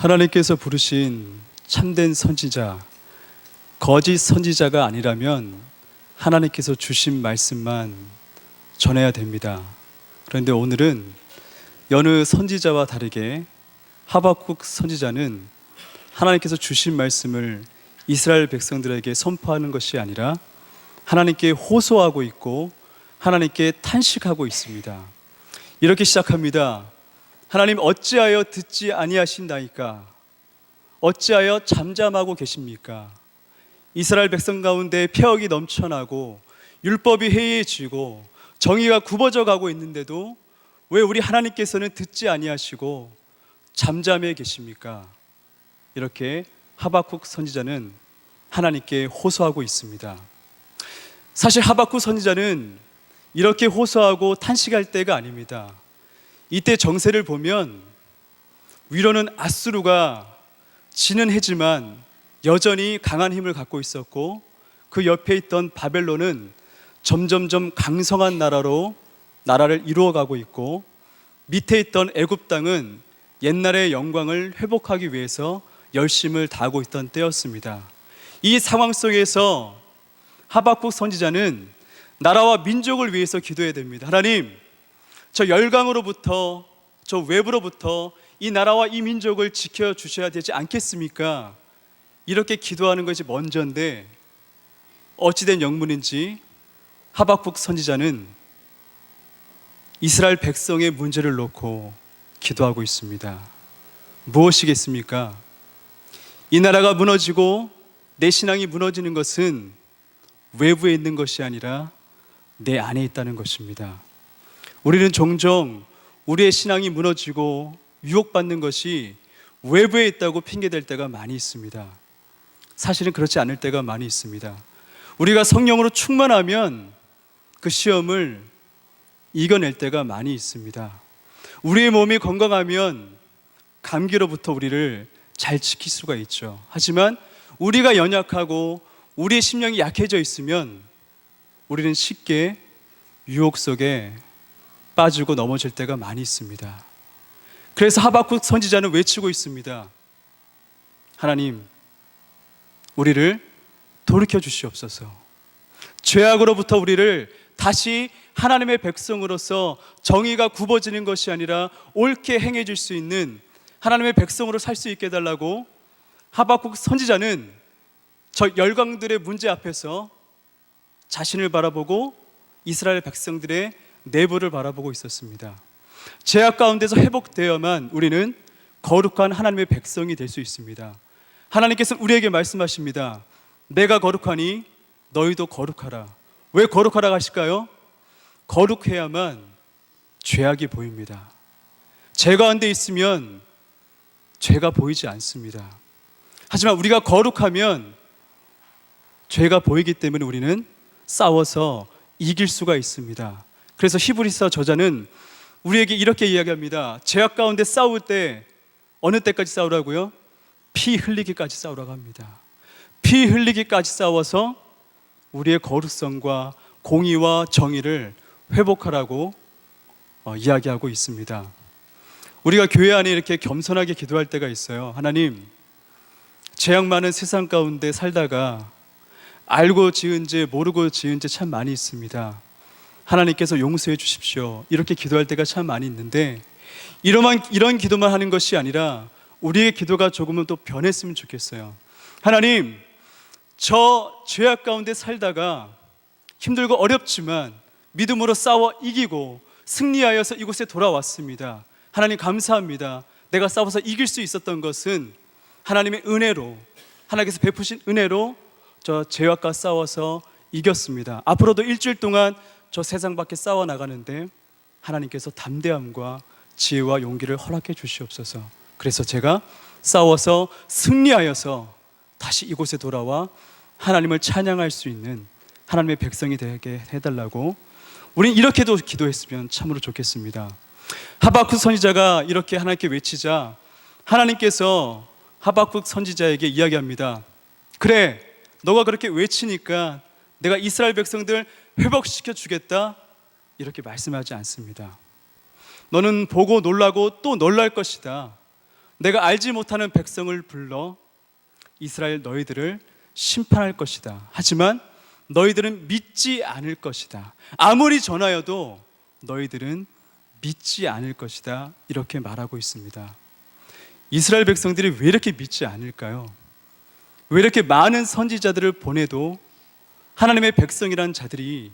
하나님께서 부르신 참된 선지자, 거짓 선지자가 아니라면 하나님께서 주신 말씀만 전해야 됩니다. 그런데 오늘은 여느 선지자와 다르게 하박국 선지자는 하나님께서 주신 말씀을 이스라엘 백성들에게 선포하는 것이 아니라 하나님께 호소하고 있고 하나님께 탄식하고 있습니다. 이렇게 시작합니다. 하나님, 어찌하여 듣지 아니하신다이까? 어찌하여 잠잠하고 계십니까? 이스라엘 백성 가운데 폐역이 넘쳐나고 율법이 해이해지고 정의가 굽어져 가고 있는데도 왜 우리 하나님께서는 듣지 아니하시고 잠잠해 계십니까? 이렇게 하박국 선지자는 하나님께 호소하고 있습니다. 사실 하박국 선지자는 이렇게 호소하고 탄식할 때가 아닙니다. 이때 정세를 보면 위로는 아수르가 지는 해지만 여전히 강한 힘을 갖고 있었고, 그 옆에 있던 바벨론은 점점점 강성한 나라를 이루어가고 있고, 밑에 있던 애굽 땅은 옛날의 영광을 회복하기 위해서 열심을 다하고 있던 때였습니다. 이 상황 속에서 하박국 선지자는 나라와 민족을 위해서 기도해야 됩니다. 하나님, 저 열강으로부터, 저 외부로부터 이 나라와 이 민족을 지켜주셔야 되지 않겠습니까? 이렇게 기도하는 것이 먼저인데 어찌된 영문인지 하박국 선지자는 이스라엘 백성의 문제를 놓고 기도하고 있습니다. 무엇이겠습니까? 이 나라가 무너지고 내 신앙이 무너지는 것은 외부에 있는 것이 아니라 내 안에 있다는 것입니다. 우리는 종종 우리의 신앙이 무너지고 유혹받는 것이 외부에 있다고 핑계댈 때가 많이 있습니다. 사실은 그렇지 않을 때가 많이 있습니다. 우리가 성령으로 충만하면 그 시험을 이겨낼 때가 많이 있습니다. 우리의 몸이 건강하면 감기로부터 우리를 잘 지킬 수가 있죠. 하지만 우리가 연약하고 우리의 심령이 약해져 있으면 우리는 쉽게 유혹 속에 빠지고 넘어질 때가 많이 있습니다. 그래서 하박국 선지자는 외치고 있습니다. 하나님, 우리를 돌이켜 주시옵소서. 죄악으로부터 우리를 다시 하나님의 백성으로서 정의가 굽어지는 것이 아니라 옳게 행해 줄 수 있는 하나님의 백성으로 살 수 있게 해달라고 하박국 선지자는 저 열강들의 문제 앞에서 자신을 바라보고 이스라엘 백성들의 내부를 바라보고 있었습니다. 죄악 가운데서 회복되어야만 우리는 거룩한 하나님의 백성이 될 수 있습니다. 하나님께서 우리에게 말씀하십니다. 내가 거룩하니 너희도 거룩하라. 왜 거룩하라 하실까요? 거룩해야만 죄악이 보입니다. 죄 가운데 있으면 죄가 보이지 않습니다. 하지만 우리가 거룩하면 죄가 보이기 때문에 우리는 싸워서 이길 수가 있습니다. 그래서 히브리서 저자는 우리에게 이렇게 이야기합니다. 죄악 가운데 싸울 때 어느 때까지 싸우라고요? 피 흘리기까지 싸우라고 합니다. 피 흘리기까지 싸워서 우리의 거룩성과 공의와 정의를 회복하라고 이야기하고 있습니다. 우리가 교회 안에 이렇게 겸손하게 기도할 때가 있어요. 하나님, 죄악 많은 세상 가운데 살다가 알고 지은 죄 모르고 지은 죄 참 많이 있습니다. 하나님께서 용서해 주십시오. 이렇게 기도할 때가 참 많이 있는데 이런 기도만 하는 것이 아니라 우리의 기도가 조금은 또 변했으면 좋겠어요. 하나님, 저 죄악 가운데 살다가 힘들고 어렵지만 믿음으로 싸워 이기고 승리하여서 이곳에 돌아왔습니다. 하나님 감사합니다. 내가 싸워서 이길 수 있었던 것은 하나님의 은혜로, 하나님께서 베푸신 은혜로 저 죄악과 싸워서 이겼습니다. 앞으로도 일주일 동안 저 세상 밖에 싸워 나가는데 하나님께서 담대함과 지혜와 용기를 허락해 주시옵소서. 그래서 제가 싸워서 승리하여서 다시 이곳에 돌아와 하나님을 찬양할 수 있는 하나님의 백성이 되게 해달라고 우린 이렇게도 기도했으면 참으로 좋겠습니다. 하박국 선지자가 이렇게 하나님께 외치자 하나님께서 하박국 선지자에게 이야기합니다. 그래, 너가 그렇게 외치니까 내가 이스라엘 백성들 회복시켜 주겠다, 이렇게 말씀하지 않습니다. 너는 보고 놀라고 또 놀랄 것이다. 내가 알지 못하는 백성을 불러 이스라엘 너희들을 심판할 것이다. 하지만 너희들은 믿지 않을 것이다. 아무리 전하여도 너희들은 믿지 않을 것이다. 이렇게 말하고 있습니다. 이스라엘 백성들이 왜 이렇게 믿지 않을까요? 왜 이렇게 많은 선지자들을 보내도 하나님의 백성이란 자들이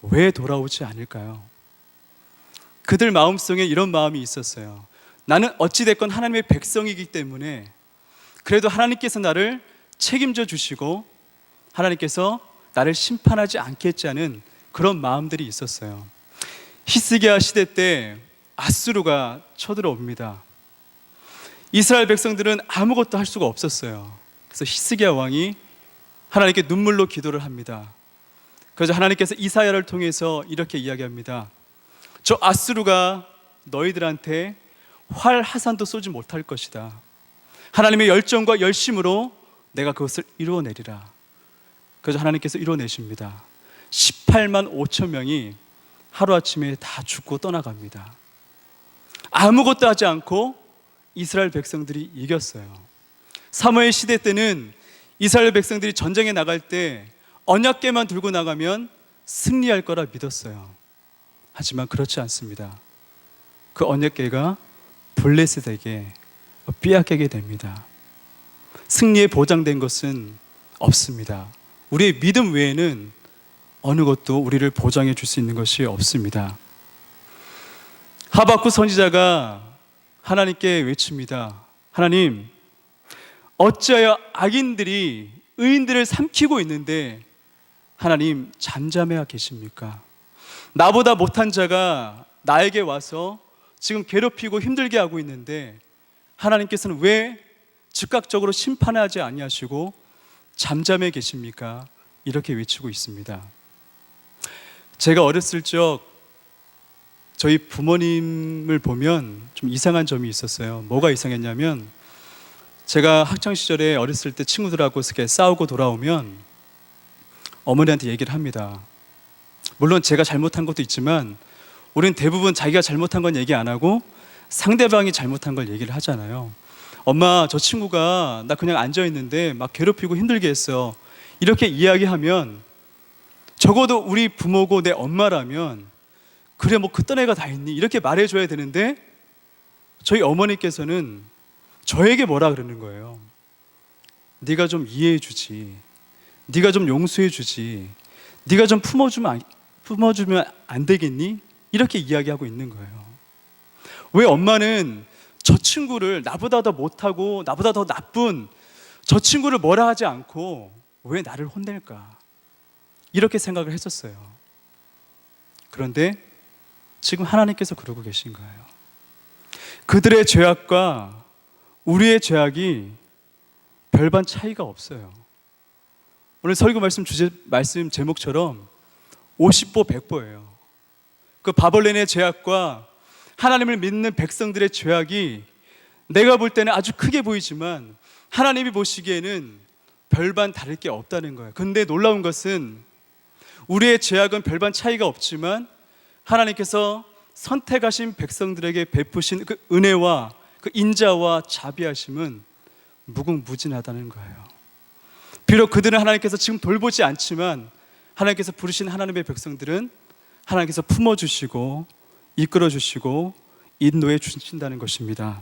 왜 돌아오지 않을까요? 그들 마음속에 이런 마음이 있었어요. 나는 어찌됐건 하나님의 백성이기 때문에 그래도 하나님께서 나를 책임져 주시고 하나님께서 나를 심판하지 않겠지 하는 그런 마음들이 있었어요. 히스기야 시대 때 아수르가 쳐들어옵니다. 이스라엘 백성들은 아무것도 할 수가 없었어요. 그래서 히스기야 왕이 하나님께 눈물로 기도를 합니다. 그래서 하나님께서 이사야를 통해서 이렇게 이야기합니다. 저 아수르가 너희들한테 활 하산도 쏘지 못할 것이다. 하나님의 열정과 열심으로 내가 그것을 이루어내리라. 그래서 하나님께서 이루어내십니다. 18만 5천 명이 하루아침에 다 죽고 떠나갑니다. 아무것도 하지 않고 이스라엘 백성들이 이겼어요. 사무엘 시대 때는 이스라엘 백성들이 전쟁에 나갈 때 언약궤만 들고 나가면 승리할 거라 믿었어요. 하지만 그렇지 않습니다. 그 언약궤가 블레셋에게 빼앗기게 됩니다. 승리에 보장된 것은 없습니다. 우리의 믿음 외에는 어느 것도 우리를 보장해 줄 수 있는 것이 없습니다. 하박국 선지자가 하나님께 외칩니다. 하나님, 어찌하여 악인들이 의인들을 삼키고 있는데 하나님 잠잠해 계십니까? 나보다 못한 자가 나에게 와서 지금 괴롭히고 힘들게 하고 있는데 하나님께서는 왜 즉각적으로 심판하지 아니하시고 잠잠해 계십니까? 이렇게 외치고 있습니다. 제가 어렸을 적 저희 부모님을 보면 좀 이상한 점이 있었어요. 뭐가 이상했냐면 제가 학창시절에 어렸을 때 친구들하고 이렇게 싸우고 돌아오면 어머니한테 얘기를 합니다. 물론 제가 잘못한 것도 있지만 우리는 대부분 자기가 잘못한 건 얘기 안 하고 상대방이 잘못한 걸 얘기를 하잖아요. 엄마, 저 친구가 나 그냥 앉아있는데 막 괴롭히고 힘들게 했어. 이렇게 이야기하면 적어도 우리 부모고 내 엄마라면 그래 뭐 그딴 애가 다 있니? 이렇게 말해줘야 되는데 저희 어머니께서는 저에게 뭐라 그러는 거예요. 네가 좀 이해해 주지. 네가 좀 용서해 주지. 네가 좀 품어주면 안 되겠니? 이렇게 이야기하고 있는 거예요. 왜 엄마는 저 친구를 나보다 더 못하고 나보다 더 나쁜 저 친구를 뭐라 하지 않고 왜 나를 혼낼까? 이렇게 생각을 했었어요. 그런데 지금 하나님께서 그러고 계신 거예요. 그들의 죄악과 우리의 죄악이 별반 차이가 없어요. 오늘 설교 말씀 제목처럼 50보 100보예요. 그 바벨론의 죄악과 하나님을 믿는 백성들의 죄악이 내가 볼 때는 아주 크게 보이지만 하나님이 보시기에는 별반 다를 게 없다는 거예요. 그런데 놀라운 것은 우리의 죄악은 별반 차이가 없지만 하나님께서 선택하신 백성들에게 베푸신 그 은혜와 그 인자와 자비하심은 무궁무진하다는 거예요. 비록 그들은 하나님께서 지금 돌보지 않지만 하나님께서 부르신 하나님의 백성들은 하나님께서 품어주시고 이끌어주시고 인도해 주신다는 것입니다.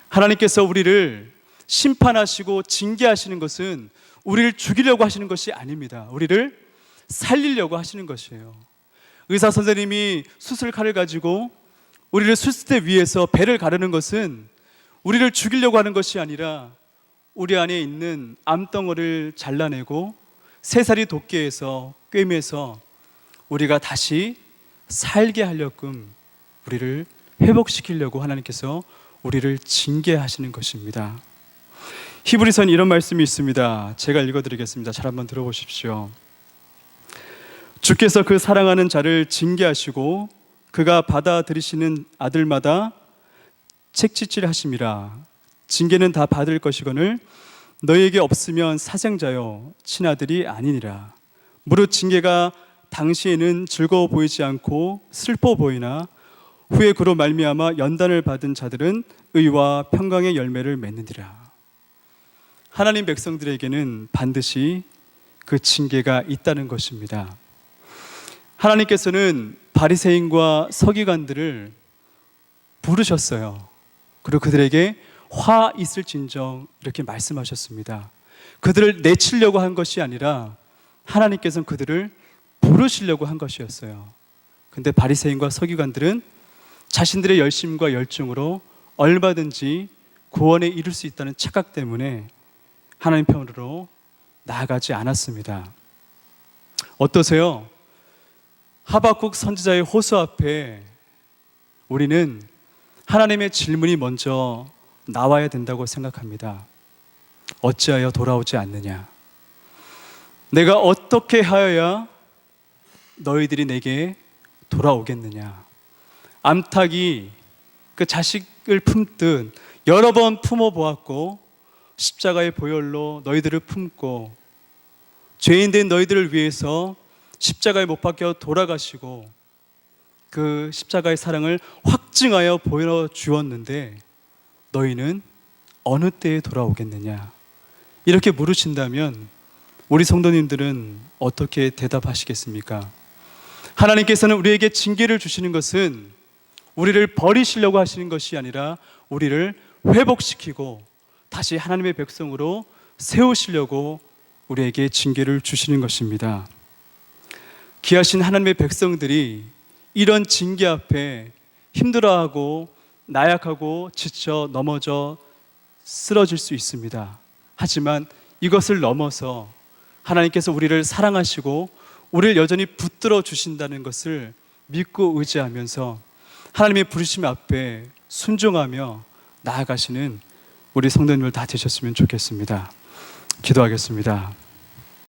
하나님께서 우리를 심판하시고 징계하시는 것은 우리를 죽이려고 하시는 것이 아닙니다. 우리를 살리려고 하시는 것이에요. 의사 선생님이 수술칼을 가지고 우리를 수술대 위에서 배를 가르는 것은 우리를 죽이려고 하는 것이 아니라 우리 안에 있는 암덩어리를 잘라내고 새살이 돋게해서 꿰매서 우리가 다시 살게 하려끔 우리를 회복시키려고 하나님께서 우리를 징계하시는 것입니다. 히브리서는 이런 말씀이 있습니다. 제가 읽어드리겠습니다. 잘 한번 들어보십시오. 주께서 그 사랑하는 자를 징계하시고 그가 받아들이시는 아들마다 책짓질 하심이라. 징계는 다 받을 것이거늘 너희에게 없으면 사생자요 친아들이 아니니라. 무릇 징계가 당시에는 즐거워 보이지 않고 슬퍼 보이나 후에 그로 말미암아 연단을 받은 자들은 의와 평강의 열매를 맺느니라. 하나님 백성들에게는 반드시 그 징계가 있다는 것입니다. 하나님께서는 바리새인과 서기관들을 부르셨어요. 그리고 그들에게 화 있을진정 이렇게 말씀하셨습니다. 그들을 내치려고 한 것이 아니라 하나님께서는 그들을 부르시려고 한 것이었어요. 근데 바리새인과 서기관들은 자신들의 열심과 열정으로 얼마든지 구원에 이를 수 있다는 착각 때문에 하나님 편으로 나아가지 않았습니다. 어떠세요? 하박국 선지자의 호소 앞에 우리는 하나님의 질문이 먼저 나와야 된다고 생각합니다. 어찌하여 돌아오지 않느냐? 내가 어떻게 하여야 너희들이 내게 돌아오겠느냐? 암탉이 그 자식을 품듯 여러 번 품어보았고 십자가의 보혈로 너희들을 품고 죄인된 너희들을 위해서 십자가에 못 박혀 돌아가시고 그 십자가의 사랑을 확증하여 보여주었는데 너희는 어느 때에 돌아오겠느냐? 이렇게 물으신다면 우리 성도님들은 어떻게 대답하시겠습니까? 하나님께서는 우리에게 징계를 주시는 것은 우리를 버리시려고 하시는 것이 아니라 우리를 회복시키고 다시 하나님의 백성으로 세우시려고 우리에게 징계를 주시는 것입니다. 귀하신 하나님의 백성들이 이런 징계 앞에 힘들어하고 나약하고 지쳐 넘어져 쓰러질 수 있습니다. 하지만 이것을 넘어서 하나님께서 우리를 사랑하시고 우리를 여전히 붙들어 주신다는 것을 믿고 의지하면서 하나님의 부르심 앞에 순종하며 나아가시는 우리 성도님들 다 되셨으면 좋겠습니다. 기도하겠습니다.